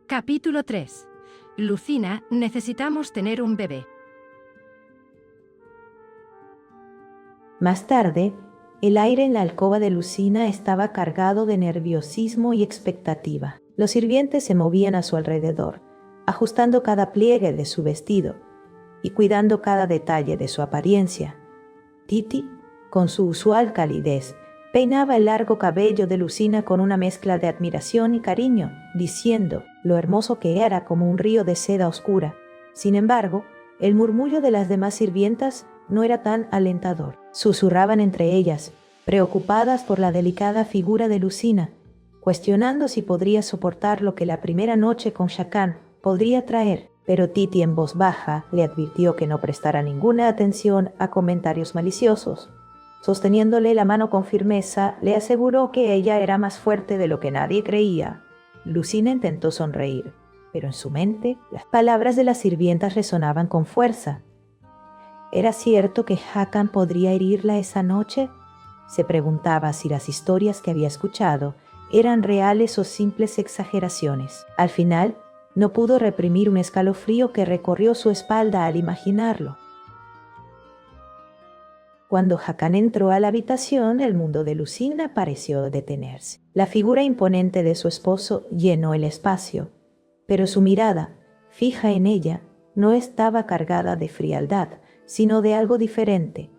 Capítulo 3. Lucina, necesitamos tener un bebé. Más tarde, el aire en la alcoba de Lucina estaba cargado de nerviosismo y expectativa. Los sirvientes se movían a su alrededor, ajustando cada pliegue de su vestido y cuidando cada detalle de su apariencia. Titi, con su usual calidez, peinaba el largo cabello de Lucina con una mezcla de admiración y cariño, diciendo lo hermoso que era como un río de seda oscura. Sin embargo, el murmullo de las demás sirvientas no era tan alentador. Susurraban entre ellas, preocupadas por la delicada figura de Lucina, cuestionando si podría soportar lo que la primera noche con Shakhan podría traer. Pero Titi en voz baja le advirtió que no prestara ninguna atención a comentarios maliciosos. Sosteniéndole la mano con firmeza, le aseguró que ella era más fuerte de lo que nadie creía. Lucina intentó sonreír, pero en su mente las palabras de las sirvientas resonaban con fuerza. ¿Era cierto que Hakan podría herirla esa noche? Se preguntaba si las historias que había escuchado eran reales o simples exageraciones. Al final, no pudo reprimir un escalofrío que recorrió su espalda al imaginarlo. Cuando Hakan entró a la habitación, el mundo de Lucina pareció detenerse. La figura imponente de su esposo llenó el espacio, pero su mirada, fija en ella, no estaba cargada de frialdad, sino de algo diferente,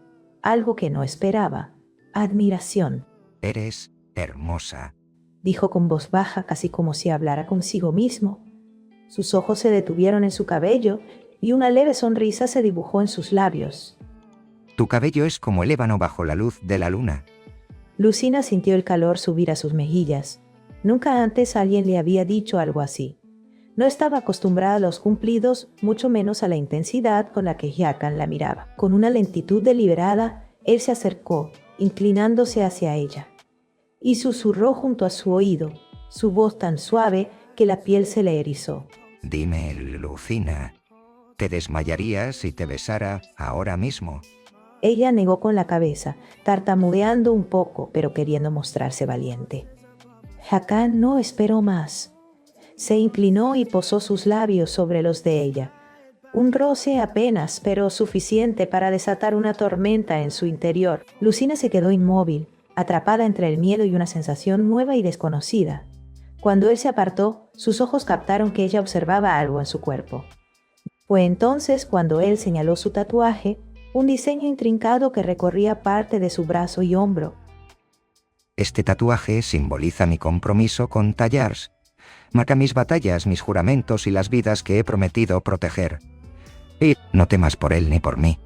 algo que no esperaba: admiración. Eres hermosa, Dijo con voz baja, casi como si hablara consigo mismo. Sus ojos se detuvieron en su cabello y una leve sonrisa se dibujó en sus labios. Tu cabello es como el ébano bajo la luz de la luna. Lucina sintió el calor subir a sus mejillas. Nunca antes alguien le había dicho algo así. No estaba acostumbrada a los cumplidos, mucho menos a la intensidad con la que Hakan la miraba. Con una lentitud deliberada, él se acercó, inclinándose hacia ella, y susurró junto a su oído, su voz tan suave que la piel se le erizó. Dime, Lucina, ¿te desmayarías si te besara ahora mismo? Ella negó con la cabeza, tartamudeando un poco, pero queriendo mostrarse valiente. Hakan no esperó más. Se inclinó y posó sus labios sobre los de ella. Un roce apenas, pero suficiente para desatar una tormenta en su interior. Lucina se quedó inmóvil, atrapada entre el miedo y una sensación nueva y desconocida. Cuando él se apartó, sus ojos captaron que ella observaba algo en su cuerpo. Fue entonces cuando él señaló su tatuaje, un diseño intrincado que recorría parte de su brazo y hombro. Este tatuaje simboliza mi compromiso con Tallars. Marca mis batallas, mis juramentos y las vidas que he prometido proteger. Y no temas por él ni por mí.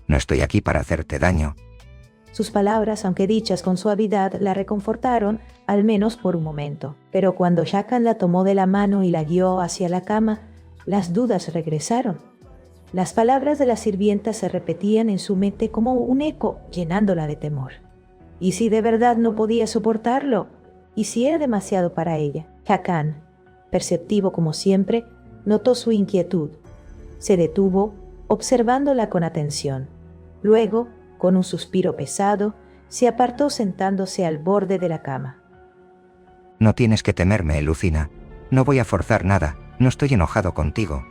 No estoy aquí para hacerte daño. Sus palabras, aunque dichas con suavidad, la reconfortaron, al menos por un momento. Pero cuando Hakan la tomó de la mano y la guió hacia la cama, las dudas regresaron. Las palabras de la sirvienta se repetían en su mente como un eco, llenándola de temor. ¿Y si de verdad no podía soportarlo? ¿Y si era demasiado para ella? Hakan, perceptivo como siempre, notó su inquietud. Se detuvo, observándola con atención. Luego, con un suspiro pesado, se apartó sentándose al borde de la cama. No tienes que temerme, Lucina. No voy a forzar nada. No estoy enojado contigo.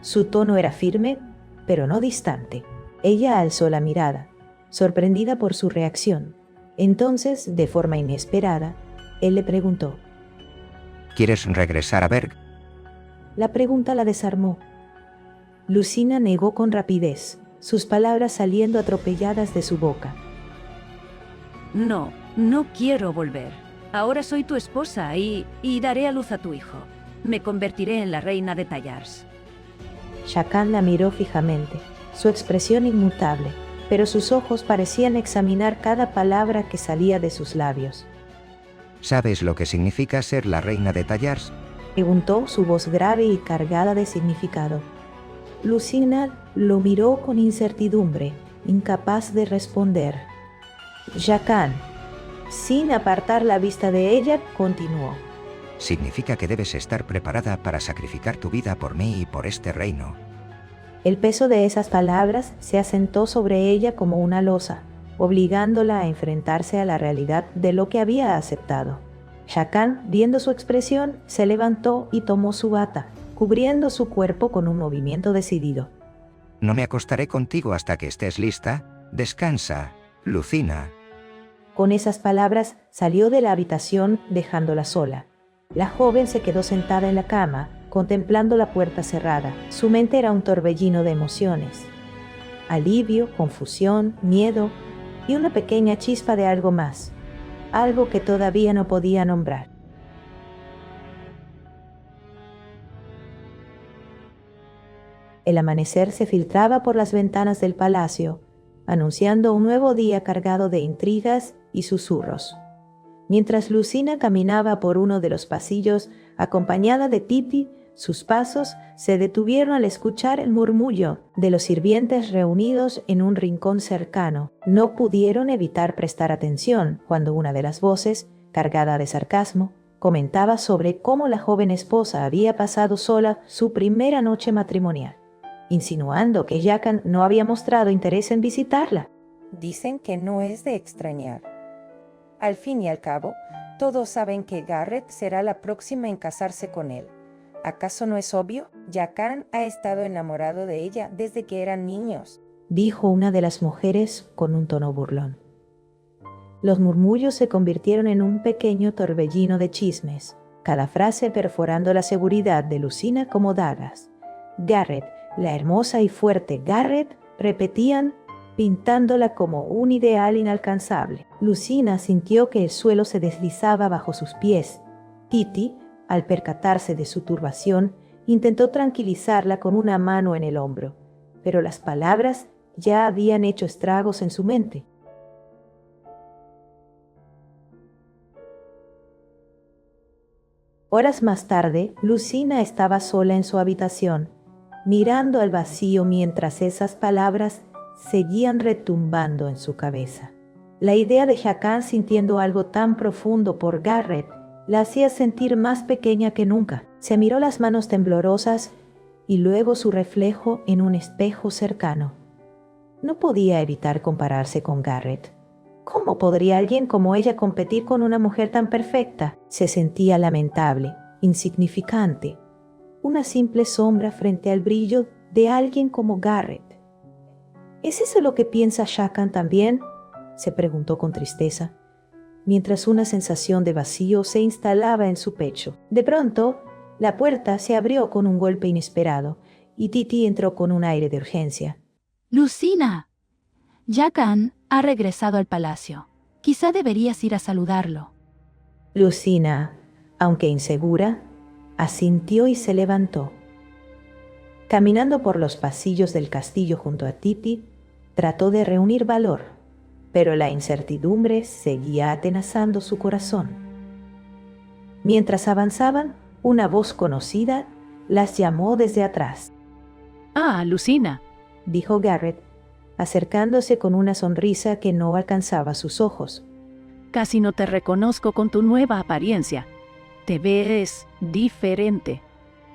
Su tono era firme, pero no distante. Ella alzó la mirada, sorprendida por su reacción. Entonces, de forma inesperada, él le preguntó. ¿Quieres regresar a Berg? La pregunta la desarmó. Lucina negó con rapidez, sus palabras saliendo atropelladas de su boca. No, no quiero volver. Ahora soy tu esposa y daré a luz a tu hijo. Me convertiré en la reina de Tallars. Hakan la miró fijamente, su expresión inmutable, pero sus ojos parecían examinar cada palabra que salía de sus labios. ¿Sabes lo que significa ser la reina de Tallars? Preguntó, su voz grave y cargada de significado. Lucina lo miró con incertidumbre, incapaz de responder. Hakan, sin apartar la vista de ella, continuó. Significa que debes estar preparada para sacrificar tu vida por mí y por este reino. El peso de esas palabras se asentó sobre ella como una losa, obligándola a enfrentarse a la realidad de lo que había aceptado. Shakan, viendo su expresión, se levantó y tomó su bata, cubriendo su cuerpo con un movimiento decidido. No me acostaré contigo hasta que estés lista. Descansa, Lucina. Con esas palabras salió de la habitación dejándola sola. La joven se quedó sentada en la cama, contemplando la puerta cerrada. Su mente era un torbellino de emociones. Alivio, confusión, miedo y una pequeña chispa de algo más. Algo que todavía no podía nombrar. El amanecer se filtraba por las ventanas del palacio, anunciando un nuevo día cargado de intrigas y susurros. Mientras Lucina caminaba por uno de los pasillos, acompañada de Titi, sus pasos se detuvieron al escuchar el murmullo de los sirvientes reunidos en un rincón cercano. No pudieron evitar prestar atención cuando una de las voces, cargada de sarcasmo, comentaba sobre cómo la joven esposa había pasado sola su primera noche matrimonial, insinuando que Shakan no había mostrado interés en visitarla. Dicen que no es de extrañar. Al fin y al cabo, todos saben que Garrett será la próxima en casarse con él. ¿Acaso no es obvio? Shakan ha estado enamorado de ella desde que eran niños, dijo una de las mujeres con un tono burlón. Los murmullos se convirtieron en un pequeño torbellino de chismes, cada frase perforando la seguridad de Lucina como dagas. Garrett, la hermosa y fuerte Garrett, repetían, pintándola como un ideal inalcanzable. Lucina sintió que el suelo se deslizaba bajo sus pies. Titi, al percatarse de su turbación, intentó tranquilizarla con una mano en el hombro, pero las palabras ya habían hecho estragos en su mente. Horas más tarde, Lucina estaba sola en su habitación, mirando al vacío mientras esas palabras seguían retumbando en su cabeza. La idea de Shakan sintiendo algo tan profundo por Garrett la hacía sentir más pequeña que nunca. Se miró las manos temblorosas y luego su reflejo en un espejo cercano. No podía evitar compararse con Garrett. ¿Cómo podría alguien como ella competir con una mujer tan perfecta? Se sentía lamentable, insignificante, una simple sombra frente al brillo de alguien como Garrett. ¿Es eso lo que piensa Shakan también?, se preguntó con tristeza, mientras una sensación de vacío se instalaba en su pecho. De pronto, la puerta se abrió con un golpe inesperado y Titi entró con un aire de urgencia. Lucina, Shakan ha regresado al palacio. Quizá deberías ir a saludarlo. Lucina, aunque insegura, asintió y se levantó. Caminando por los pasillos del castillo junto a Titi, trató de reunir valor, pero la incertidumbre seguía atenazando su corazón. Mientras avanzaban, una voz conocida las llamó desde atrás. «Ah, Lucina», dijo Garrett, acercándose con una sonrisa que no alcanzaba sus ojos. «Casi no te reconozco con tu nueva apariencia. Te ves diferente».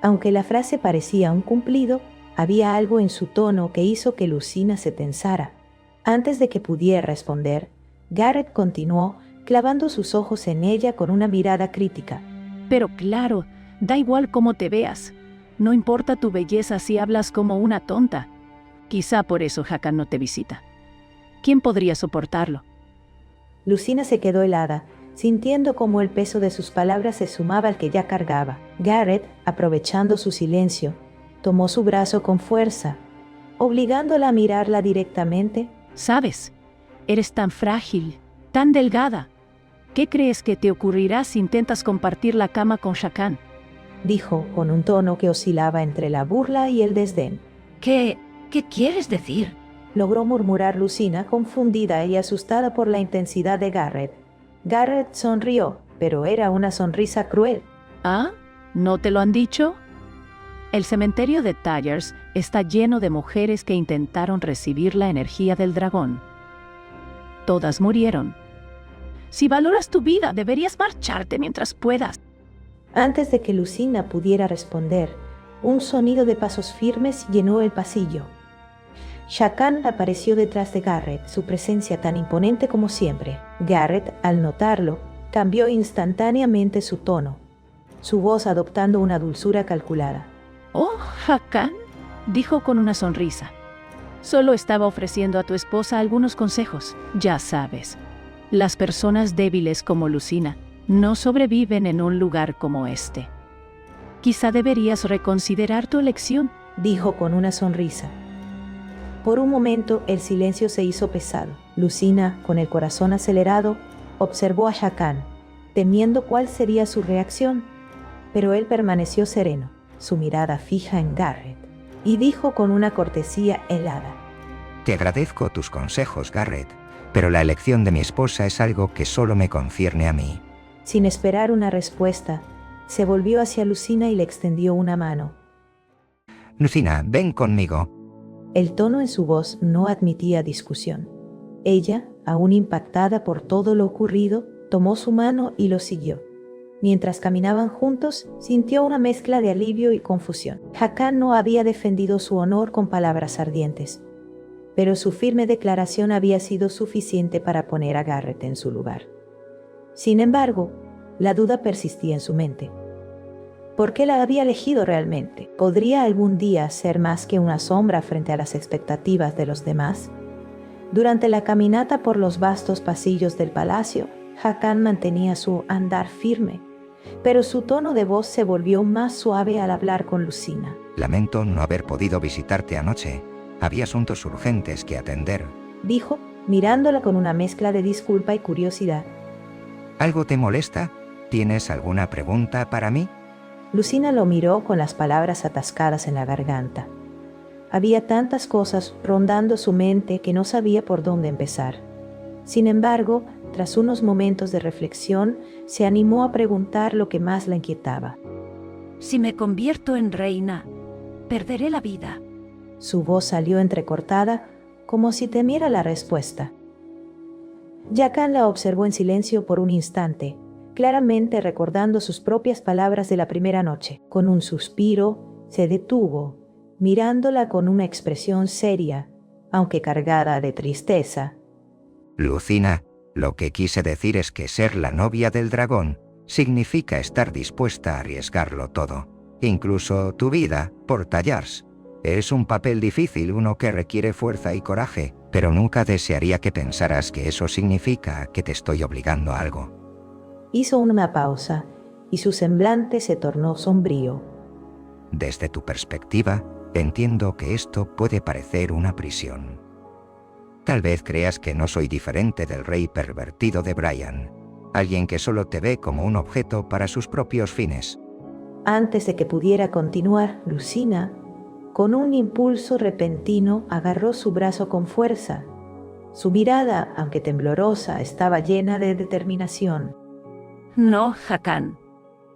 Aunque la frase parecía un cumplido, había algo en su tono que hizo que Lucina se tensara. Antes de que pudiera responder, Garrett continuó, clavando sus ojos en ella con una mirada crítica. «Pero claro, da igual cómo te veas. No importa tu belleza si hablas como una tonta. Quizá por eso Shakan no te visita. ¿Quién podría soportarlo?» Lucina se quedó helada, sintiendo cómo el peso de sus palabras se sumaba al que ya cargaba. Garrett, aprovechando su silencio, tomó su brazo con fuerza, obligándola a mirarla directamente. «Sabes, eres tan frágil, tan delgada. ¿Qué crees que te ocurrirá si intentas compartir la cama con Shakan?», dijo con un tono que oscilaba entre la burla y el desdén. ¿Qué quieres decir?», logró murmurar Lucina, confundida y asustada por la intensidad de Garrett. Garrett sonrió, pero era una sonrisa cruel. «¿Ah? ¿No te lo han dicho? El cementerio de Tyers está lleno de mujeres que intentaron recibir la energía del dragón. Todas murieron. Si valoras tu vida, deberías marcharte mientras puedas». Antes de que Lucina pudiera responder, un sonido de pasos firmes llenó el pasillo. Shakan apareció detrás de Garrett, su presencia tan imponente como siempre. Garrett, al notarlo, cambió instantáneamente su tono, su voz adoptando una dulzura calculada. «Oh, Hakan», dijo con una sonrisa. «Solo estaba ofreciendo a tu esposa algunos consejos. Ya sabes, las personas débiles como Lucina no sobreviven en un lugar como este. Quizá deberías reconsiderar tu elección», dijo con una sonrisa. Por un momento el silencio se hizo pesado. Lucina, con el corazón acelerado, observó a Hakan, temiendo cuál sería su reacción, pero él permaneció sereno, su mirada fija en Garrett, y dijo con una cortesía helada: Te agradezco tus consejos, Garrett, pero la elección de mi esposa es algo que solo me concierne a mí. Sin esperar una respuesta, se volvió hacia Lucina y le extendió una mano. Lucina, ven conmigo. El tono en su voz no admitía discusión. Ella, aún impactada por todo lo ocurrido, tomó su mano y lo siguió. Mientras caminaban juntos, sintió una mezcla de alivio y confusión. Hakan no había defendido su honor con palabras ardientes, pero su firme declaración había sido suficiente para poner a Garrett en su lugar. Sin embargo, la duda persistía en su mente. ¿Por qué la había elegido realmente? ¿Podría algún día ser más que una sombra frente a las expectativas de los demás? Durante la caminata por los vastos pasillos del palacio, Hakan mantenía su andar firme, pero su tono de voz se volvió más suave al hablar con Lucina. Lamento no haber podido visitarte anoche. Había asuntos urgentes que atender, dijo, mirándola con una mezcla de disculpa y curiosidad. ¿Algo te molesta? ¿Tienes alguna pregunta para mí? Lucina lo miró con las palabras atascadas en la garganta. Había tantas cosas rondando su mente que no sabía por dónde empezar. Sin embargo, tras unos momentos de reflexión, se animó a preguntar lo que más la inquietaba. Si me convierto en reina, perderé la vida. Su voz salió entrecortada, como si temiera la respuesta. Hakan la observó en silencio por un instante, claramente recordando sus propias palabras de la primera noche. Con un suspiro, se detuvo, mirándola con una expresión seria, aunque cargada de tristeza. Lucina, lo que quise decir es que ser la novia del dragón significa estar dispuesta a arriesgarlo todo, incluso tu vida, por Tallars. Es un papel difícil, uno que requiere fuerza y coraje, pero nunca desearía que pensaras que eso significa que te estoy obligando a algo. Hizo una pausa y su semblante se tornó sombrío. Desde tu perspectiva, entiendo que esto puede parecer una prisión. Tal vez creas que no soy diferente del rey pervertido de Brian, alguien que solo te ve como un objeto para sus propios fines. Antes de que pudiera continuar, Lucina, con un impulso repentino, agarró su brazo con fuerza. Su mirada, aunque temblorosa, estaba llena de determinación. No, Hakan.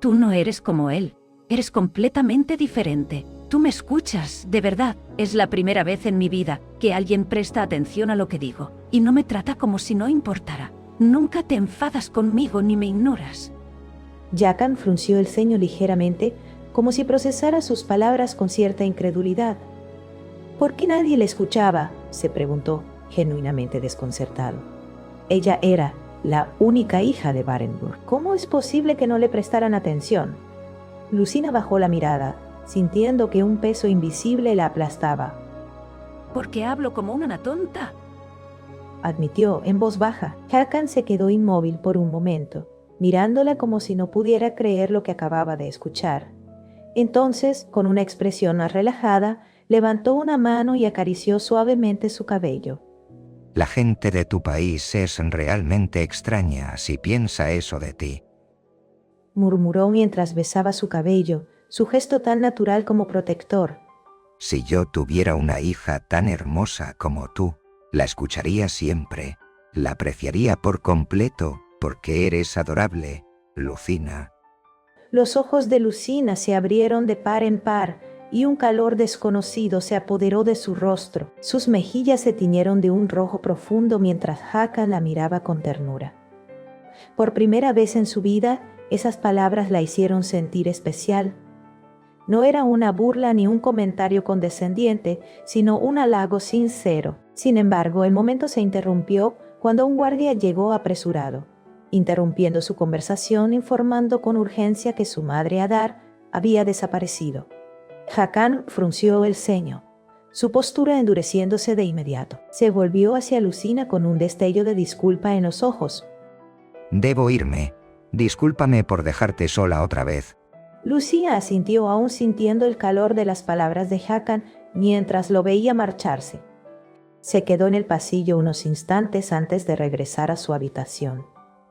Tú no eres como él. Eres completamente diferente. Tú me escuchas, de verdad. Es la primera vez en mi vida que alguien presta atención a lo que digo y no me trata como si no importara. Nunca te enfadas conmigo ni me ignoras. Hakan frunció el ceño ligeramente, como si procesara sus palabras con cierta incredulidad. ¿Por qué nadie le escuchaba?, se preguntó, genuinamente desconcertado. Ella era la única hija de Barenburg. ¿Cómo es posible que no le prestaran atención? Lucina bajó la mirada, sintiendo que un peso invisible la aplastaba. ¿Porque hablo como una tonta?, admitió en voz baja. Hakan se quedó inmóvil por un momento, mirándola como si no pudiera creer lo que acababa de escuchar. Entonces, con una expresión más relajada, levantó una mano y acarició suavemente su cabello. La gente de tu país es realmente extraña si piensa eso de ti, murmuró mientras besaba su cabello, su gesto tan natural como protector. Si yo tuviera una hija tan hermosa como tú, la escucharía siempre, la apreciaría por completo, porque eres adorable, Lucina. Los ojos de Lucina se abrieron de par en par, y un calor desconocido se apoderó de su rostro. Sus mejillas se tiñeron de un rojo profundo mientras Hakan la miraba con ternura. Por primera vez en su vida, esas palabras la hicieron sentir especial. No era una burla ni un comentario condescendiente, sino un halago sincero. Sin embargo, el momento se interrumpió cuando un guardia llegó apresurado. interrumpiendo su conversación, informando con urgencia que su madre Adar había desaparecido. Hakan frunció el ceño, su postura endureciéndose de inmediato. Se volvió hacia Lucina con un destello de disculpa en los ojos. Debo irme. Discúlpame por dejarte sola otra vez. Lucía asintió, aún sintiendo el calor de las palabras de Hakan mientras lo veía marcharse. Se quedó en el pasillo unos instantes antes de regresar a su habitación.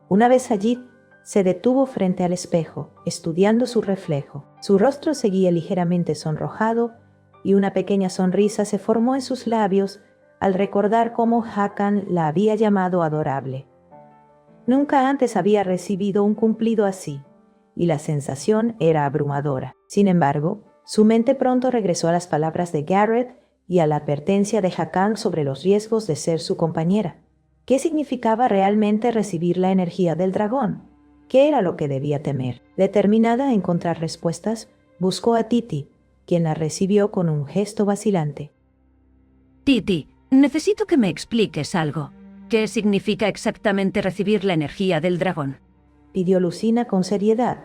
Una vez allí, se detuvo frente al espejo, estudiando su reflejo. Su rostro seguía ligeramente sonrojado y una pequeña sonrisa se formó en sus labios al recordar cómo Hakan la había llamado adorable. Nunca antes había recibido un cumplido así, y la sensación era abrumadora. Sin embargo, su mente pronto regresó a las palabras de Garrett y a la advertencia de Hakan sobre los riesgos de ser su compañera. ¿Qué significaba realmente recibir la energía del dragón? ¿Qué era lo que debía temer? Determinada a encontrar respuestas, buscó a Titi, quien la recibió con un gesto vacilante. Titi, necesito que me expliques algo. ¿Qué significa exactamente recibir la energía del dragón? Pidió Lucina con seriedad.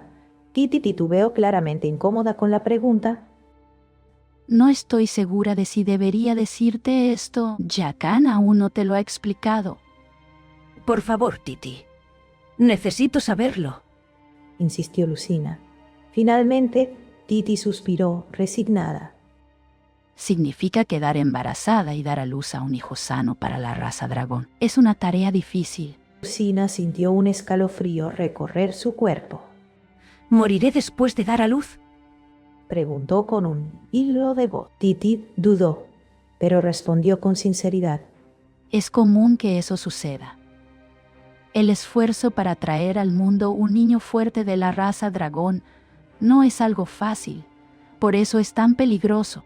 Titi titubeó, claramente incómoda con la pregunta. No estoy segura de si debería decirte esto. Hakan aún no te lo ha explicado. Por favor, Titi. Necesito saberlo. Insistió Lucina. Finalmente, Titi suspiró, resignada. Significa quedar embarazada y dar a luz a un hijo sano para la raza dragón. Es una tarea difícil. Lucina sintió un escalofrío recorrer su cuerpo. ¿Moriré después de dar a luz? Preguntó con un hilo de voz. Titi dudó, pero respondió con sinceridad. Es común que eso suceda. El esfuerzo para traer al mundo un niño fuerte de la raza dragón no es algo fácil. Por eso es tan peligroso.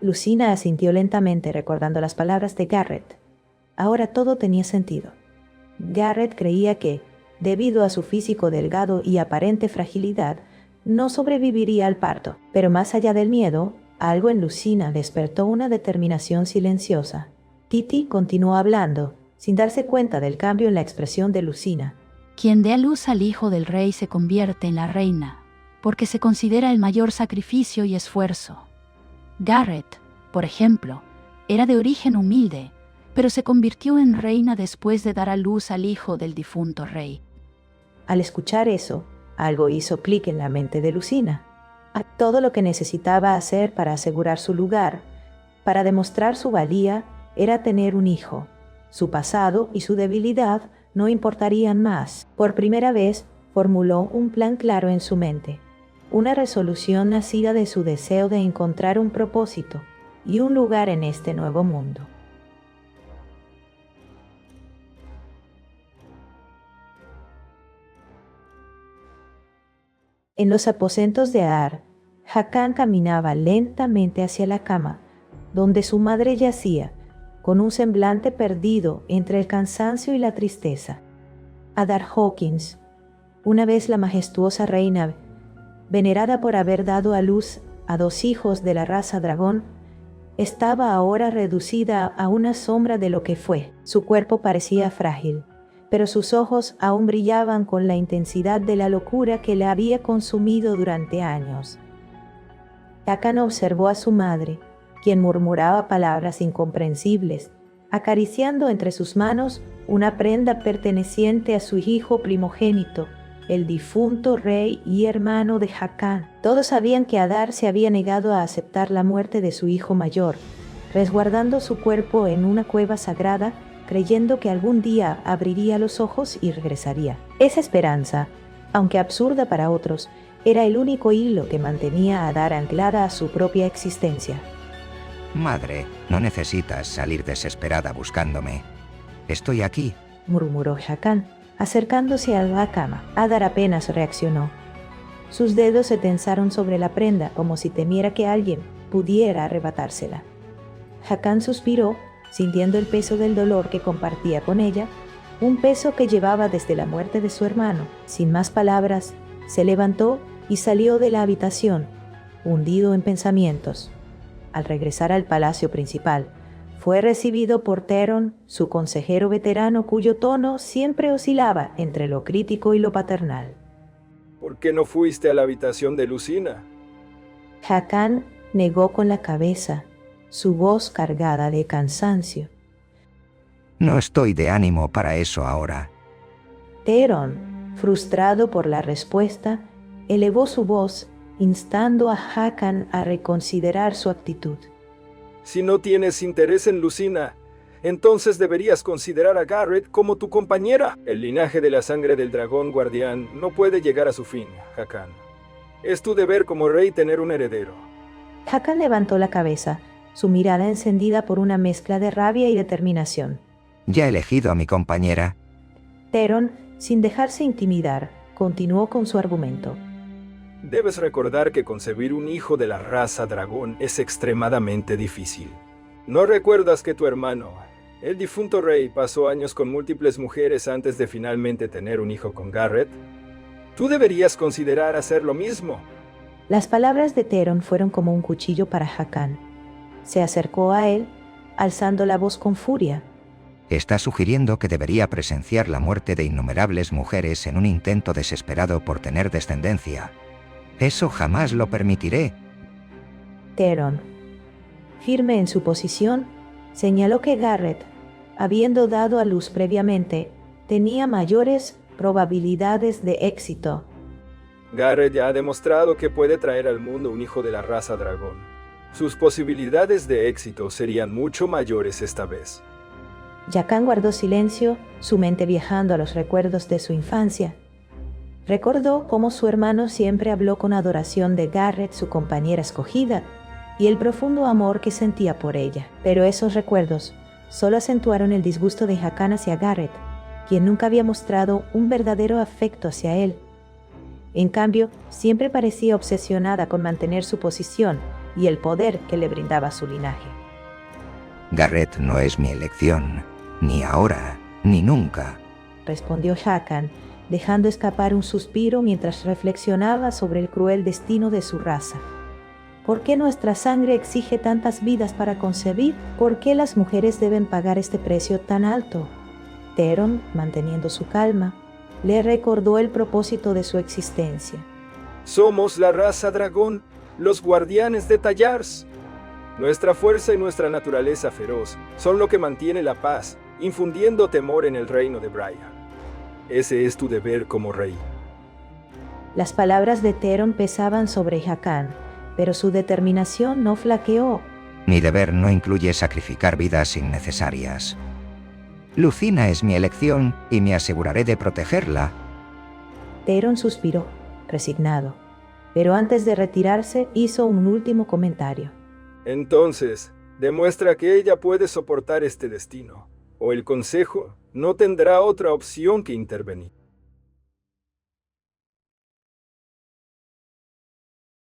Lucina asintió lentamente, recordando las palabras de Garrett. Ahora todo tenía sentido. Garrett creía que, debido a su físico delgado y aparente fragilidad, no sobreviviría al parto. Pero más allá del miedo, algo en Lucina despertó una determinación silenciosa. Titi continuó hablando, sin darse cuenta del cambio en la expresión de Lucina. Quien dé a luz al hijo del rey se convierte en la reina, porque se considera el mayor sacrificio y esfuerzo. Garrett, por ejemplo, era de origen humilde, pero se convirtió en reina después de dar a luz al hijo del difunto rey. Al escuchar eso, algo hizo clic en la mente de Lucina. Todo lo que necesitaba hacer para asegurar su lugar, para demostrar su valía, era tener un hijo. Su pasado y su debilidad no importarían más. Por primera vez, formuló un plan claro en su mente. Una resolución nacida de su deseo de encontrar un propósito y un lugar en este nuevo mundo. En los aposentos de Adar, Hakan caminaba lentamente hacia la cama, donde su madre yacía, con un semblante perdido entre el cansancio y la tristeza. Adar Hawkins, una vez la majestuosa reina, venerada por haber dado a luz a 2 hijos de la raza dragón, estaba ahora reducida a una sombra de lo que fue. Su cuerpo parecía frágil, pero sus ojos aún brillaban con la intensidad de la locura que la había consumido durante años. Hakan observó a su madre, quien murmuraba palabras incomprensibles, acariciando entre sus manos una prenda perteneciente a su hijo primogénito, el difunto rey y hermano de Hakan. Todos sabían que Adar se había negado a aceptar la muerte de su hijo mayor, resguardando su cuerpo en una cueva sagrada, creyendo que algún día abriría los ojos y regresaría. Esa esperanza, aunque absurda para otros, era el único hilo que mantenía a Adar anclada a su propia existencia. Madre, no necesitas salir desesperada buscándome. Estoy aquí. Murmuró Hakan, acercándose a la cama. Adar apenas reaccionó. Sus dedos se tensaron sobre la prenda como si temiera que alguien pudiera arrebatársela. Hakan suspiró, sintiendo el peso del dolor que compartía con ella, un peso que llevaba desde la muerte de su hermano. Sin más palabras, se levantó y salió de la habitación, hundido en pensamientos. Al regresar al palacio principal, Fue recibido por Theron, su consejero veterano cuyo tono siempre oscilaba entre lo crítico y lo paternal. ¿Por qué no fuiste a la habitación de Lucina? Hakan negó con la cabeza, su voz cargada de cansancio. No estoy de ánimo para eso ahora. Theron, frustrado por la respuesta, elevó su voz, instando a Hakan a reconsiderar su actitud. Si no tienes interés en Lucina, entonces deberías considerar a Garrett como tu compañera. El linaje de la sangre del dragón guardián no puede llegar a su fin, Hakan. Es tu deber como rey tener un heredero. Hakan levantó la cabeza, su mirada encendida por una mezcla de rabia y determinación. Ya he elegido a mi compañera. Theron, sin dejarse intimidar, continuó con su argumento. Debes recordar que concebir un hijo de la raza dragón es extremadamente difícil. ¿No recuerdas que tu hermano, el difunto rey, pasó años con múltiples mujeres antes de finalmente tener un hijo con Garrett? Tú deberías considerar hacer lo mismo. Las palabras de Theron fueron como un cuchillo para Hakan. Se acercó a él, alzando la voz con furia. Está sugiriendo que debería presenciar la muerte de innumerables mujeres en un intento desesperado por tener descendencia. Eso jamás lo permitiré. Theron, firme en su posición, señaló que Garrett, habiendo dado a luz previamente, tenía mayores probabilidades de éxito. Garrett ya ha demostrado que puede traer al mundo un hijo de la raza dragón. Sus posibilidades de éxito serían mucho mayores esta vez. Hakan guardó silencio, su mente viajando a los recuerdos de su infancia. Recordó cómo su hermano siempre habló con adoración de Garrett, su compañera escogida, y el profundo amor que sentía por ella. Pero esos recuerdos solo acentuaron el disgusto de Hakan hacia Garrett, quien nunca había mostrado un verdadero afecto hacia él. En cambio, siempre parecía obsesionada con mantener su posición y el poder que le brindaba su linaje. Garrett no es mi elección, ni ahora, ni nunca, respondió Hakan, dejando escapar un suspiro mientras reflexionaba sobre el cruel destino de su raza. ¿Por qué nuestra sangre exige tantas vidas para concebir? ¿Por qué las mujeres deben pagar este precio tan alto? Theron, manteniendo su calma, le recordó el propósito de su existencia. Somos la raza dragón, los guardianes de Tallars. Nuestra fuerza y nuestra naturaleza feroz son lo que mantiene la paz, infundiendo temor en el reino de Briar. Ese es tu deber como rey. Las palabras de Theron pesaban sobre Hakan, pero su determinación no flaqueó. Mi deber no incluye sacrificar vidas innecesarias. Lucina es mi elección y me aseguraré de protegerla. Theron suspiró, resignado, pero antes de retirarse hizo un último comentario. Entonces, demuestra que ella puede soportar este destino, o el Consejo no tendrá otra opción que intervenir.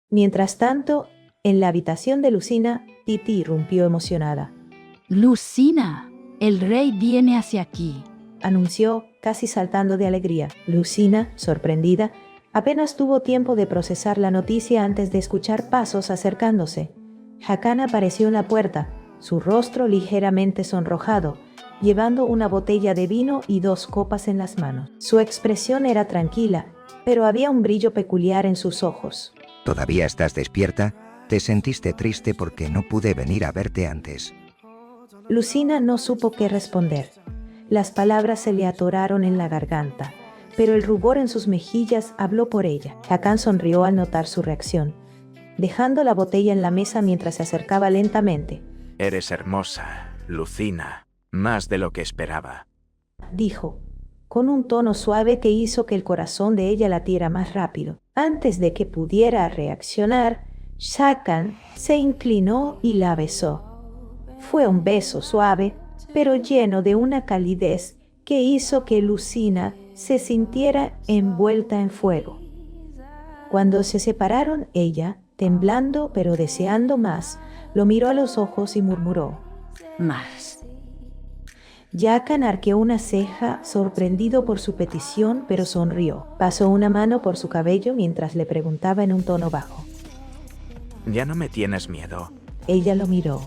Mientras tanto, en la habitación de Lucina, Titi irrumpió emocionada. Lucina, el rey viene hacia aquí. Anunció, casi saltando de alegría. Lucina, sorprendida, apenas tuvo tiempo de procesar la noticia antes de escuchar pasos acercándose. Hakan apareció en la puerta, su rostro ligeramente sonrojado, llevando una botella de vino y 2 copas en las manos. Su expresión era tranquila, pero había un brillo peculiar en sus ojos. ¿Todavía estás despierta? ¿Te sentiste triste porque no pude venir a verte antes? Lucina no supo qué responder. Las palabras se le atoraron en la garganta, pero el rubor en sus mejillas habló por ella. Hakan sonrió al notar su reacción, dejando la botella en la mesa mientras se acercaba lentamente. Eres hermosa, Lucina, más de lo que esperaba, dijo, con un tono suave que hizo que el corazón de ella latiera más rápido. Antes de que pudiera reaccionar, Hakan se inclinó y la besó. Fue un beso suave, pero lleno de una calidez que hizo que Lucina se sintiera envuelta en fuego. Cuando se separaron, ella, temblando pero deseando más, lo miró a los ojos y murmuró: Más. Hakan arqueó una ceja, sorprendido por su petición, pero sonrió. Pasó una mano por su cabello mientras le preguntaba en un tono bajo. ¿Ya no me tienes miedo? Ella lo miró.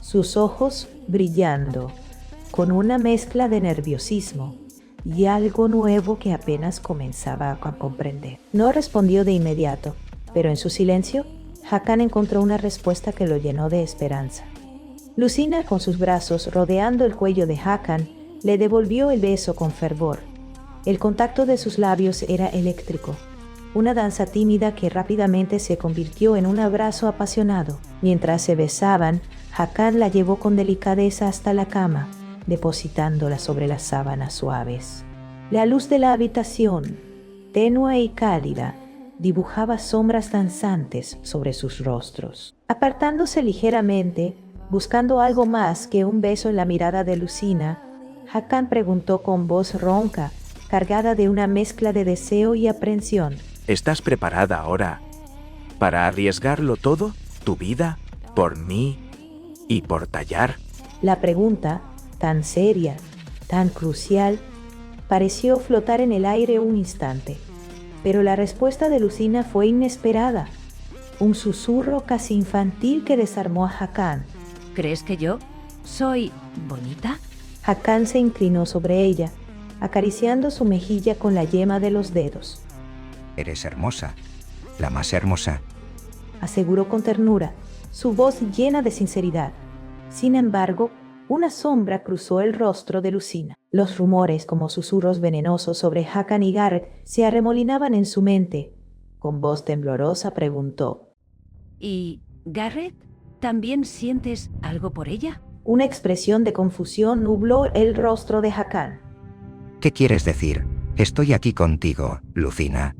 sus ojos brillando, con una mezcla de nerviosismo y algo nuevo que apenas comenzaba a comprender. No respondió de inmediato, pero en su silencio, Hakan encontró una respuesta que lo llenó de esperanza. Lucina, con sus brazos rodeando el cuello de Hakan, le devolvió el beso con fervor. El contacto de sus labios era eléctrico, una danza tímida que rápidamente se convirtió en un abrazo apasionado. Mientras se besaban, Hakan la llevó con delicadeza hasta la cama, depositándola sobre las sábanas suaves. La luz de la habitación, tenue y cálida, dibujaba sombras danzantes sobre sus rostros. Apartándose ligeramente, buscando algo más que un beso en la mirada de Lucina, Hakan preguntó con voz ronca, cargada de una mezcla de deseo y aprensión: ¿Estás preparada ahora para arriesgarlo todo? ¿Tu vida? ¿Por mí? ¿Y por Tayar? La pregunta, tan seria, tan crucial, pareció flotar en el aire un instante. Pero la respuesta de Lucina fue inesperada. Un susurro casi infantil que desarmó a Hakan. ¿Crees que yo soy bonita? Hakan se inclinó sobre ella, acariciando su mejilla con la yema de los dedos. Eres hermosa, la más hermosa. Aseguró con ternura, su voz llena de sinceridad. Sin embargo, una sombra cruzó el rostro de Lucina. Los rumores, como susurros venenosos sobre Hakan y Garrett, se arremolinaban en su mente. Con voz temblorosa preguntó: ¿Y Garrett? ¿También sientes algo por ella? Una expresión de confusión nubló el rostro de Hakan. ¿Qué quieres decir? Estoy aquí contigo, Lucina.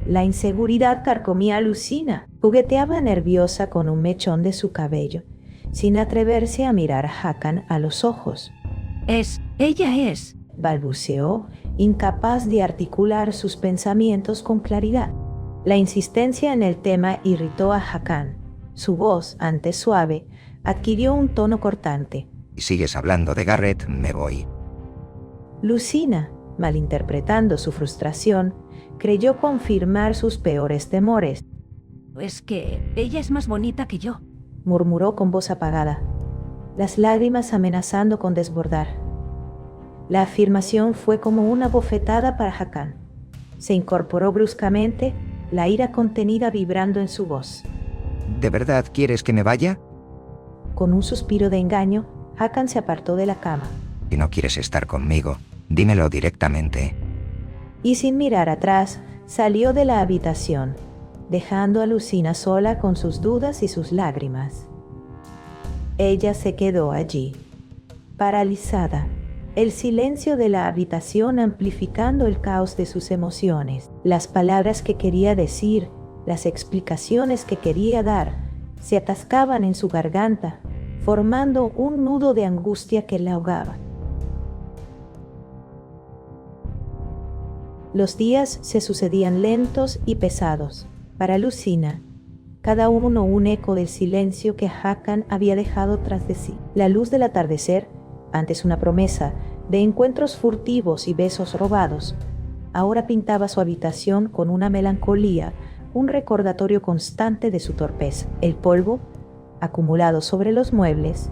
La inseguridad carcomía a Lucina. Jugueteaba nerviosa con un mechón de su cabello, sin atreverse a mirar a Hakan a los ojos. Ella es, balbuceó, incapaz de articular sus pensamientos con claridad. La insistencia en el tema irritó a Hakan. Su voz, antes suave, adquirió un tono cortante. Si sigues hablando de Garrett, me voy. Lucina, malinterpretando su frustración, creyó confirmar sus peores temores. Es que ella es más bonita que yo, murmuró con voz apagada, las lágrimas amenazando con desbordar. La afirmación fue como una bofetada para Hakan. Se incorporó bruscamente, la ira contenida vibrando en su voz. ¿De verdad quieres que me vaya? Con un suspiro de engaño, Hakan se apartó de la cama. Si no quieres estar conmigo, dímelo directamente. Y sin mirar atrás, salió de la habitación, dejando a Lucina sola con sus dudas y sus lágrimas. Ella se quedó allí, paralizada, el silencio de la habitación amplificando el caos de sus emociones. Las palabras que quería decir, las explicaciones que quería dar, se atascaban en su garganta, formando un nudo de angustia que la ahogaba. Los días se sucedían lentos y pesados. Para Lucina, cada uno un eco del silencio que Hakan había dejado tras de sí. La luz del atardecer, antes una promesa de encuentros furtivos y besos robados, ahora pintaba su habitación con una melancolía, un recordatorio constante de su torpeza. El polvo, acumulado sobre los muebles,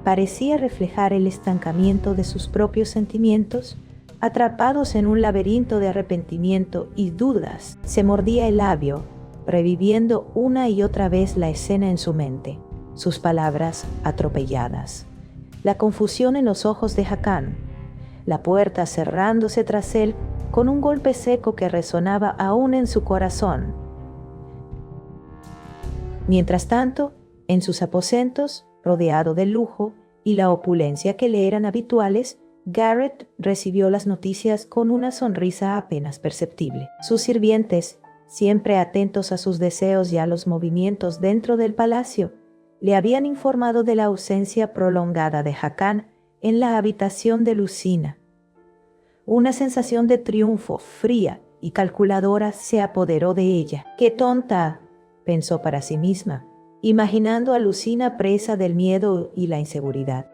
parecía reflejar el estancamiento de sus propios sentimientos, atrapados en un laberinto de arrepentimiento y dudas. Se mordía el labio, reviviendo una y otra vez la escena en su mente, sus palabras atropelladas, la confusión en los ojos de Hakan, la puerta cerrándose tras él con un golpe seco que resonaba aún en su corazón. Mientras tanto, en sus aposentos, rodeado del lujo y la opulencia que le eran habituales, Garrett recibió las noticias con una sonrisa apenas perceptible. Sus sirvientes, siempre atentos a sus deseos y a los movimientos dentro del palacio, le habían informado de la ausencia prolongada de Hakan en la habitación de Lucina. Una sensación de triunfo fría y calculadora se apoderó de ella. ¡Qué tonta!, pensó para sí misma, imaginando a Lucina presa del miedo y la inseguridad.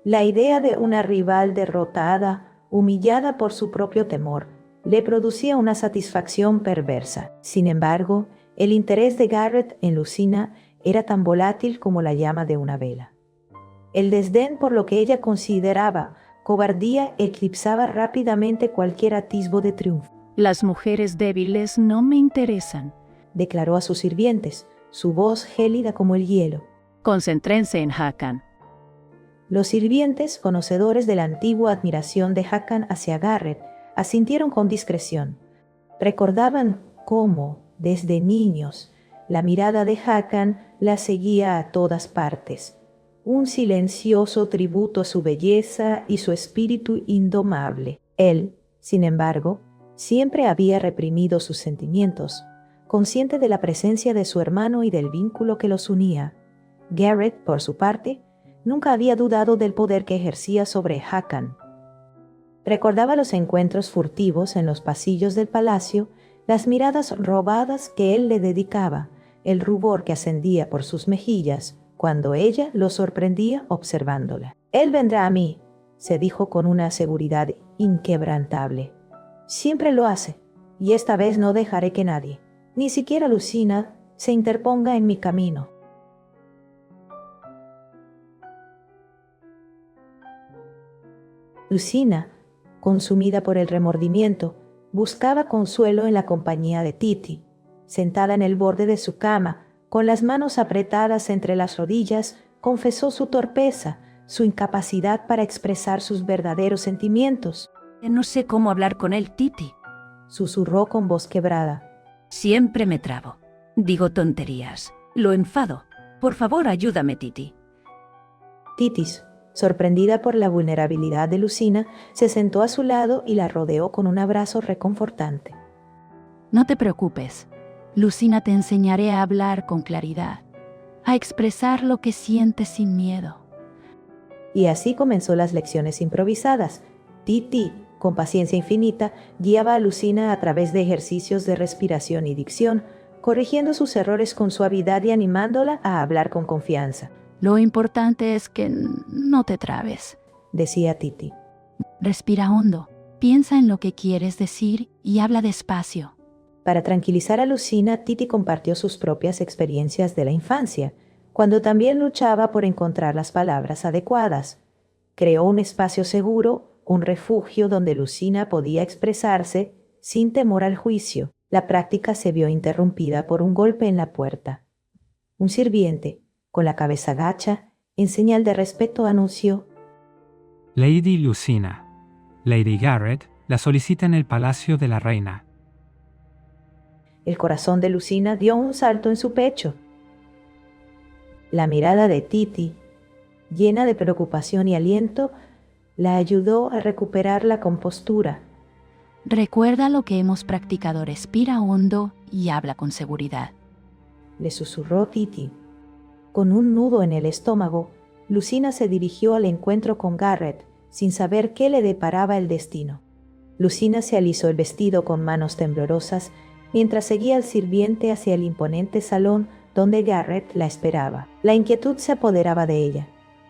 La idea de una rival derrotada, humillada por su propio temor, le producía una satisfacción perversa. Sin embargo, el interés de Garrett en Lucina era tan volátil como la llama de una vela. El desdén por lo que ella consideraba cobardía eclipsaba rápidamente cualquier atisbo de triunfo. Las mujeres débiles no me interesan. Declaró a sus sirvientes, su voz gélida como el hielo. Concéntrense en Hakan. Los sirvientes, conocedores de la antigua admiración de Hakan hacia Garrett, asintieron con discreción. Recordaban cómo, desde niños, la mirada de Hakan la seguía a todas partes. Un silencioso tributo a su belleza y su espíritu indomable. Él, sin embargo, siempre había reprimido sus sentimientos, consciente de la presencia de su hermano y del vínculo que los unía. Garrett, por su parte, nunca había dudado del poder que ejercía sobre Hakan. Recordaba los encuentros furtivos en los pasillos del palacio, las miradas robadas que él le dedicaba, el rubor que ascendía por sus mejillas cuando ella lo sorprendía observándola. «Él vendrá a mí», se dijo con una seguridad inquebrantable. «Siempre lo hace, y esta vez no dejaré que nadie, ni siquiera Lucina, se interponga en mi camino». Lucina, consumida por el remordimiento, buscaba consuelo en la compañía de Titi. Sentada en el borde de su cama, con las manos apretadas entre las rodillas, confesó su torpeza, su incapacidad para expresar sus verdaderos sentimientos. No sé cómo hablar con él, Titi. Susurró con voz quebrada. Siempre me trabo. Digo tonterías. Lo enfado. Por favor, ayúdame, Titi. Titis, sorprendida por la vulnerabilidad de Lucina, se sentó a su lado y la rodeó con un abrazo reconfortante. No te preocupes. Lucina, te enseñaré a hablar con claridad, a expresar lo que sientes sin miedo. Y así comenzó las lecciones improvisadas. Titi, con paciencia infinita, guiaba a Lucina a través de ejercicios de respiración y dicción, corrigiendo sus errores con suavidad y animándola a hablar con confianza. Lo importante es que no te trabes, decía Titi. Respira hondo, piensa en lo que quieres decir y habla despacio. Para tranquilizar a Lucina, Titi compartió sus propias experiencias de la infancia, cuando también luchaba por encontrar las palabras adecuadas. Creó un espacio seguro, un refugio donde Lucina podía expresarse sin temor al juicio. La práctica se vio interrumpida por un golpe en la puerta. Un sirviente, con la cabeza gacha, en señal de respeto anunció: Lady Lucina, Lady Garrett la solicita en el palacio de la reina. El corazón de Lucina dio un salto en su pecho. La mirada de Titi, llena de preocupación y aliento, la ayudó a recuperar la compostura. Recuerda lo que hemos practicado, respira hondo y habla con seguridad. Le susurró Titi. Con un nudo en el estómago, Lucina se dirigió al encuentro con Garrett, sin saber qué le deparaba el destino. Lucina se alisó el vestido con manos temblorosas, mientras seguía al sirviente hacia el imponente salón donde Garrett la esperaba. La inquietud se apoderaba de ella,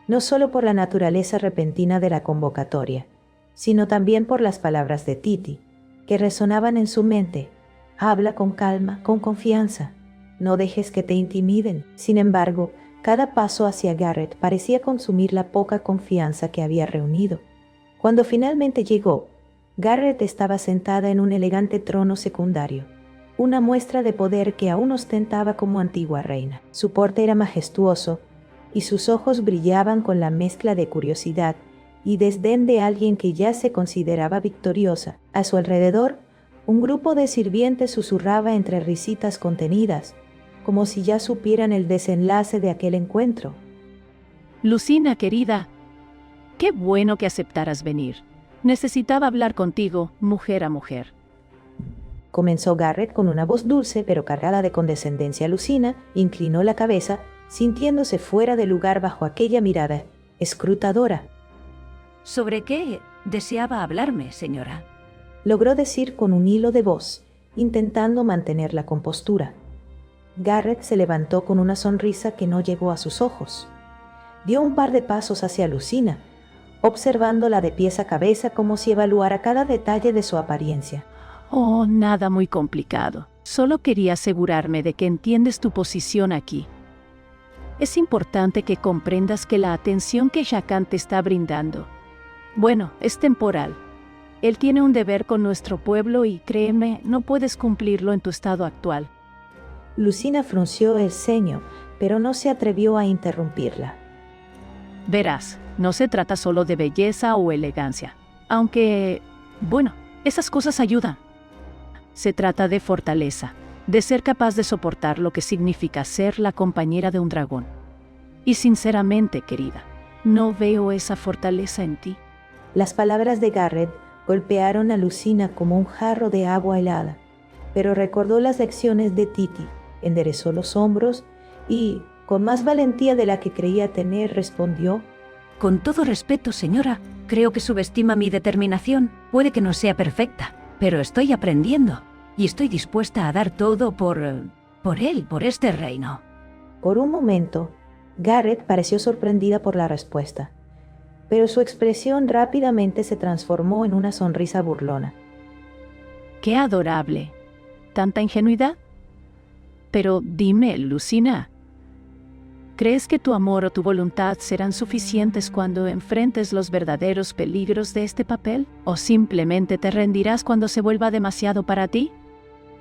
no solo por la naturaleza repentina de la convocatoria, sino también por las palabras de Titi, que resonaban en su mente. Habla con calma, con confianza. No dejes que te intimiden. Sin embargo, cada paso hacia Garrett parecía consumir la poca confianza que había reunido. Cuando finalmente llegó, Garrett estaba sentada en un elegante trono secundario, una muestra de poder que aún ostentaba como antigua reina. Su porte era majestuoso y sus ojos brillaban con la mezcla de curiosidad y desdén de alguien que ya se consideraba victoriosa. A su alrededor, un grupo de sirvientes susurraba entre risitas contenidas, como si ya supieran el desenlace de aquel encuentro. Lucina, querida, qué bueno que aceptaras venir. Necesitaba hablar contigo, mujer a mujer. Comenzó Garrett con una voz dulce pero cargada de condescendencia. Lucina inclinó la cabeza, sintiéndose fuera de lugar bajo aquella mirada escrutadora. ¿Sobre qué deseaba hablarme, señora? Logró decir con un hilo de voz, intentando mantener la compostura. Garrett se levantó con una sonrisa que no llegó a sus ojos. Dio un par de pasos hacia Lucina, observándola de pies a cabeza como si evaluara cada detalle de su apariencia. Oh, nada muy complicado. Solo quería asegurarme de que entiendes tu posición aquí. Es importante que comprendas que la atención que Jacan te está brindando, bueno, es temporal. Él tiene un deber con nuestro pueblo y créeme, no puedes cumplirlo en tu estado actual. Lucina frunció el ceño, pero no se atrevió a interrumpirla. Verás, no se trata solo de belleza o elegancia, aunque, bueno, esas cosas ayudan. Se trata de fortaleza, de ser capaz de soportar lo que significa ser la compañera de un dragón. Y sinceramente, querida, no veo esa fortaleza en ti. Las palabras de Garrett golpearon a Lucina como un jarro de agua helada, pero recordó las lecciones de Titi, enderezó los hombros y, con más valentía de la que creía tener, respondió: Con todo respeto, señora, creo que subestima mi determinación. Puede que no sea perfecta, pero estoy aprendiendo y estoy dispuesta a dar todo por él, por este reino. Por un momento, Garrett pareció sorprendida por la respuesta, pero su expresión rápidamente se transformó en una sonrisa burlona. ¡Qué adorable! ¿Tanta ingenuidad? Pero dime, Lucina, ¿crees que tu amor o tu voluntad serán suficientes cuando enfrentes los verdaderos peligros de este papel? ¿O simplemente te rendirás cuando se vuelva demasiado para ti?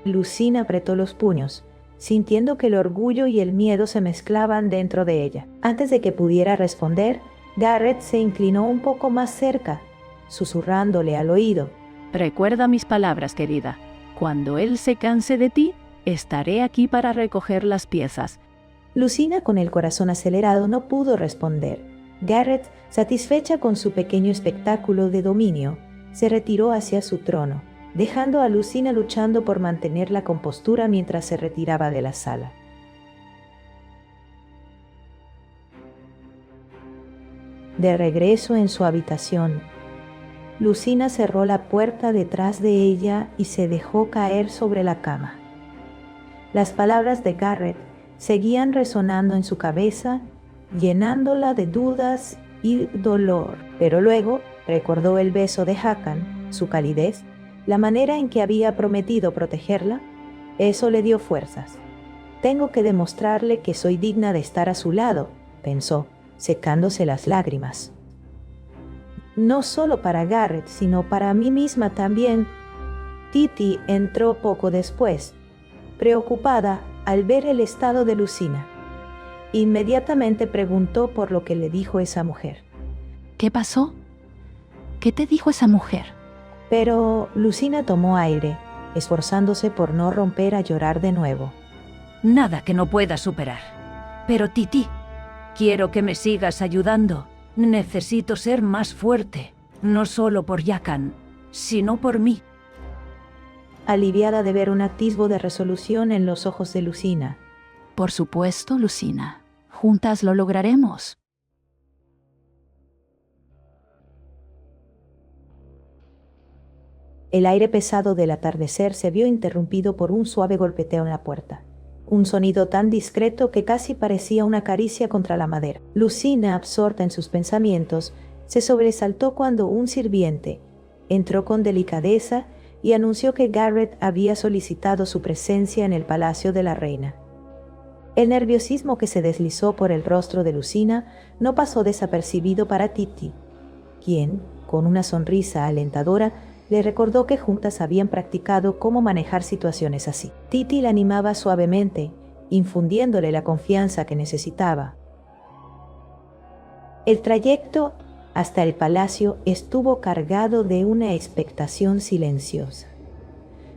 Lucina apretó los puños, sintiendo que el orgullo y el miedo se mezclaban dentro de ella. Antes de que pudiera responder, Garrett se inclinó un poco más cerca, susurrándole al oído: Recuerda mis palabras, querida. Cuando él se canse de ti, estaré aquí para recoger las piezas. Lucina, con el corazón acelerado, no pudo responder. Garrett, satisfecha con su pequeño espectáculo de dominio, se retiró hacia su trono, dejando a Lucina luchando por mantener la compostura mientras se retiraba de la sala. De regreso en su habitación, Lucina cerró la puerta detrás de ella y se dejó caer sobre la cama. Las palabras de Garrett seguían resonando en su cabeza, llenándola de dudas y dolor. Pero luego recordó el beso de Jacan, su calidez, la manera en que había prometido protegerla. Eso le dio fuerzas. Tengo que demostrarle que soy digna de estar a su lado, pensó, secándose las lágrimas. No solo para Garrett, sino para mí misma también. Titi entró poco después, preocupada al ver el estado de Lucina. Inmediatamente preguntó por lo que le dijo esa mujer. ¿Qué pasó? ¿Qué te dijo esa mujer? Pero Lucina tomó aire, esforzándose por no romper a llorar de nuevo. Nada que no pueda superar. Pero Titi, quiero que me sigas ayudando. Necesito ser más fuerte, no solo por Jacan, sino por mí. Aliviada de ver un atisbo de resolución en los ojos de Lucina. Por supuesto, Lucina. Juntas lo lograremos. El aire pesado del atardecer se vio interrumpido por un suave golpeteo en la puerta. Un sonido tan discreto que casi parecía una caricia contra la madera. Lucina, absorta en sus pensamientos, se sobresaltó cuando un sirviente entró con delicadeza y anunció que Garrett había solicitado su presencia en el palacio de la reina. El nerviosismo que se deslizó por el rostro de Lucina no pasó desapercibido para Titi, quien, con una sonrisa alentadora, le recordó que juntas habían practicado cómo manejar situaciones así. Titi la animaba suavemente, infundiéndole la confianza que necesitaba. El trayecto hasta el palacio estuvo cargado de una expectación silenciosa.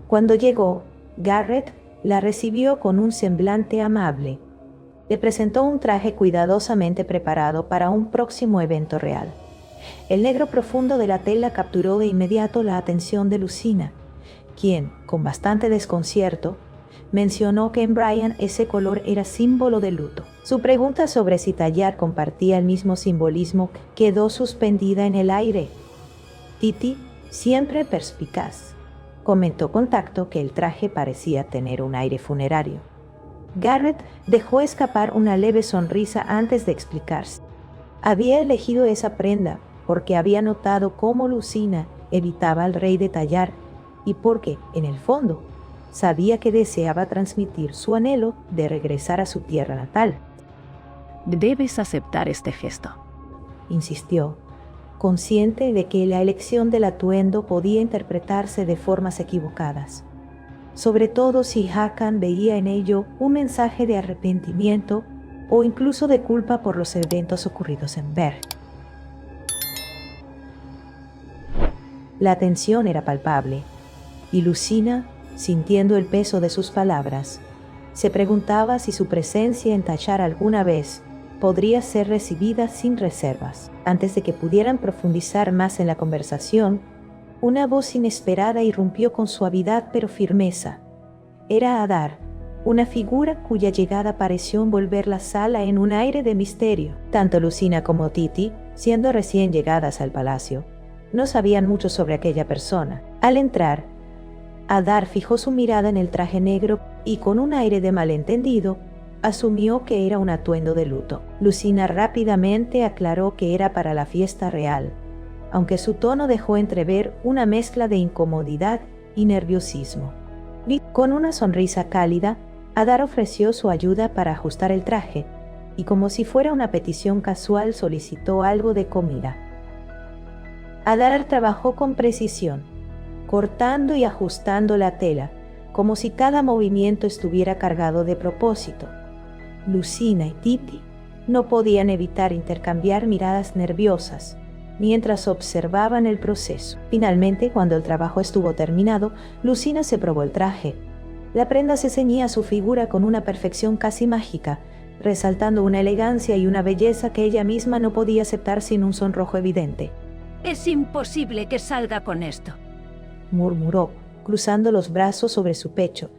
Cuando llegó, Garrett la recibió con un semblante amable. Le presentó un traje cuidadosamente preparado para un próximo evento real. El negro profundo de la tela capturó de inmediato la atención de Lucina, quien, con bastante desconcierto, mencionó que en Brian ese color era símbolo de luto. Su pregunta sobre si tallar compartía el mismo simbolismo quedó suspendida en el aire. Titi, siempre perspicaz, comentó con tacto que el traje parecía tener un aire funerario. Garrett dejó escapar una leve sonrisa antes de explicarse. Había elegido esa prenda porque había notado cómo Lucina evitaba al rey de tallar y porque, en el fondo, sabía que deseaba transmitir su anhelo de regresar a su tierra natal. Debes aceptar este gesto. Insistió, consciente de que la elección del atuendo podía interpretarse de formas equivocadas, sobre todo si Hakan veía en ello un mensaje de arrepentimiento o incluso de culpa por los eventos ocurridos en Berg. La tensión era palpable, y Lucina, sintiendo el peso de sus palabras, se preguntaba si su presencia en Tayar alguna vez podría ser recibida sin reservas. Antes de que pudieran profundizar más en la conversación, una voz inesperada irrumpió con suavidad pero firmeza. Era Adar, una figura cuya llegada pareció envolver la sala en un aire de misterio. Tanto Lucina como Titi, siendo recién llegadas al palacio, no sabían mucho sobre aquella persona. Al entrar, Adar fijó su mirada en el traje negro y con un aire de malentendido, asumió que era un atuendo de luto. Lucina rápidamente aclaró que era para la fiesta real, aunque su tono dejó entrever una mezcla de incomodidad y nerviosismo. Con una sonrisa cálida, Adar ofreció su ayuda para ajustar el traje y, como si fuera una petición casual, solicitó algo de comida. Adar trabajó con precisión, cortando y ajustando la tela, como si cada movimiento estuviera cargado de propósito. Lucina y Titi no podían evitar intercambiar miradas nerviosas mientras observaban el proceso. Finalmente, cuando el trabajo estuvo terminado, Lucina se probó el traje. La prenda se ceñía a su figura con una perfección casi mágica, resaltando una elegancia y una belleza que ella misma no podía aceptar sin un sonrojo evidente. Es imposible que salga con esto, murmuró, cruzando los brazos sobre su pecho,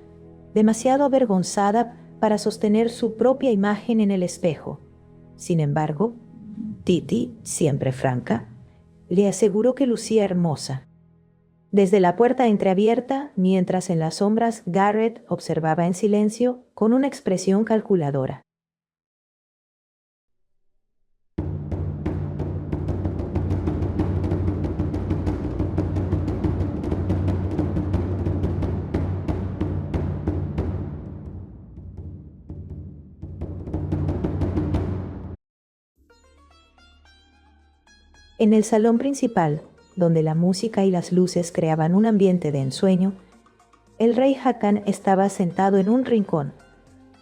demasiado avergonzada para sostener su propia imagen en el espejo. Sin embargo, Titi, siempre franca, le aseguró que lucía hermosa. Desde la puerta entreabierta, mientras en las sombras Garrett observaba en silencio con una expresión calculadora. En el salón principal, donde la música y las luces creaban un ambiente de ensueño, el rey Hakan estaba sentado en un rincón,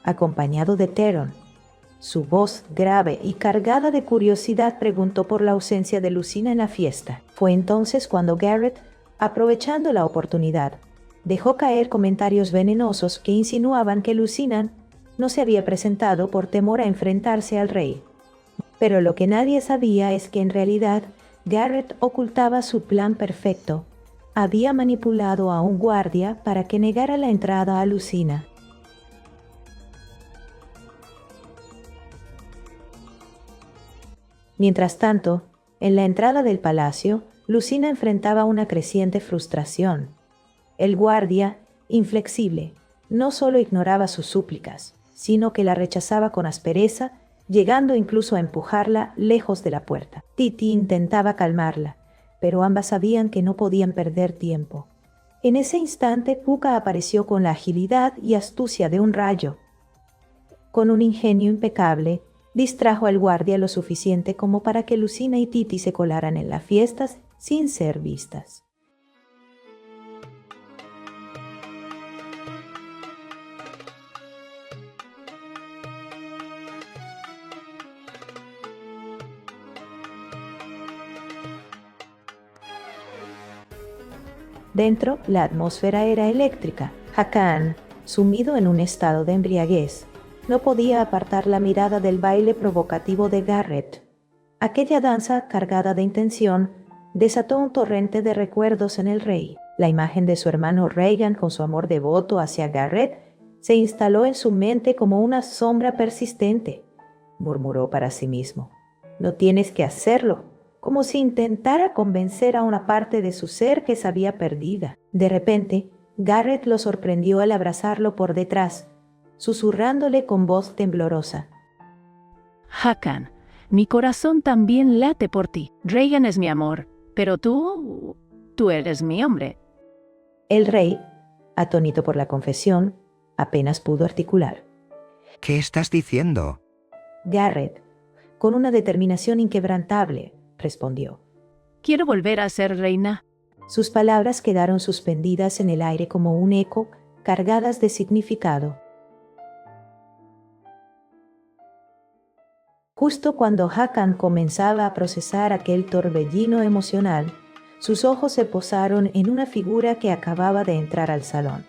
acompañado de Theron. Su voz grave y cargada de curiosidad preguntó por la ausencia de Lucina en la fiesta. Fue entonces cuando Garrett, aprovechando la oportunidad, dejó caer comentarios venenosos que insinuaban que Lucina no se había presentado por temor a enfrentarse al rey. Pero lo que nadie sabía es que en realidad Garrett ocultaba su plan perfecto. Había manipulado a un guardia para que negara la entrada a Lucina. Mientras tanto, en la entrada del palacio, Lucina enfrentaba una creciente frustración. El guardia, inflexible, no solo ignoraba sus súplicas, sino que la rechazaba con aspereza, llegando incluso a empujarla lejos de la puerta. Titi intentaba calmarla, pero ambas sabían que no podían perder tiempo. En ese instante, Puka apareció con la agilidad y astucia de un rayo. Con un ingenio impecable, distrajo al guardia lo suficiente como para que Lucina y Titi se colaran en las fiestas sin ser vistas. Dentro, la atmósfera era eléctrica. Hakan, sumido en un estado de embriaguez, no podía apartar la mirada del baile provocativo de Garrett. Aquella danza, cargada de intención, desató un torrente de recuerdos en el rey. La imagen de su hermano Rhaegan con su amor devoto hacia Garrett se instaló en su mente como una sombra persistente. Murmuró para sí mismo: «No tienes que hacerlo», como si intentara convencer a una parte de su ser que sabía perdida. De repente, Garrett lo sorprendió al abrazarlo por detrás, susurrándole con voz temblorosa: Hakan, mi corazón también late por ti. Rhaegan es mi amor, pero tú eres mi hombre. El rey, atónito por la confesión, apenas pudo articular. ¿Qué estás diciendo? Garrett, con una determinación inquebrantable, respondió. Quiero volver a ser reina. Sus palabras quedaron suspendidas en el aire como un eco, cargadas de significado. Justo cuando Hakan comenzaba a procesar aquel torbellino emocional, sus ojos se posaron en una figura que acababa de entrar al salón.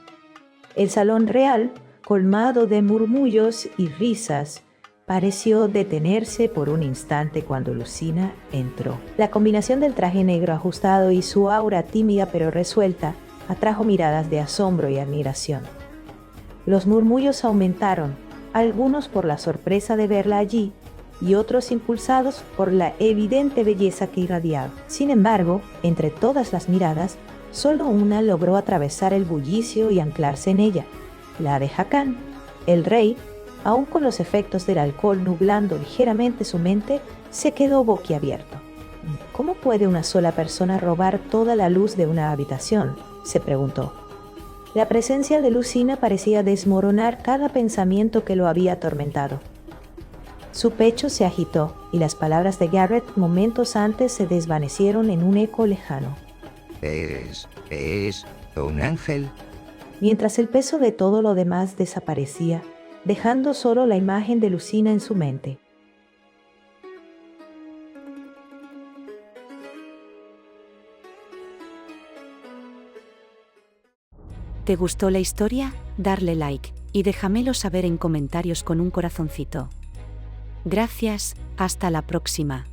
El salón real, colmado de murmullos y risas, pareció detenerse por un instante cuando Lucina entró. La combinación del traje negro ajustado y su aura tímida pero resuelta atrajo miradas de asombro y admiración. Los murmullos aumentaron, algunos por la sorpresa de verla allí y otros impulsados por la evidente belleza que irradiaba. Sin embargo, entre todas las miradas, solo una logró atravesar el bullicio y anclarse en ella, la de Hakan. El rey, aun con los efectos del alcohol nublando ligeramente su mente, se quedó boquiabierto. ¿Cómo puede una sola persona robar toda la luz de una habitación?, se preguntó. La presencia de Lucina parecía desmoronar cada pensamiento que lo había atormentado. Su pecho se agitó y las palabras de Garrett momentos antes se desvanecieron en un eco lejano. Es un ángel. Mientras el peso de todo lo demás desaparecía, dejando solo la imagen de Lucina en su mente. ¿Te gustó la historia? Darle like y déjamelo saber en comentarios con un corazoncito. Gracias, hasta la próxima.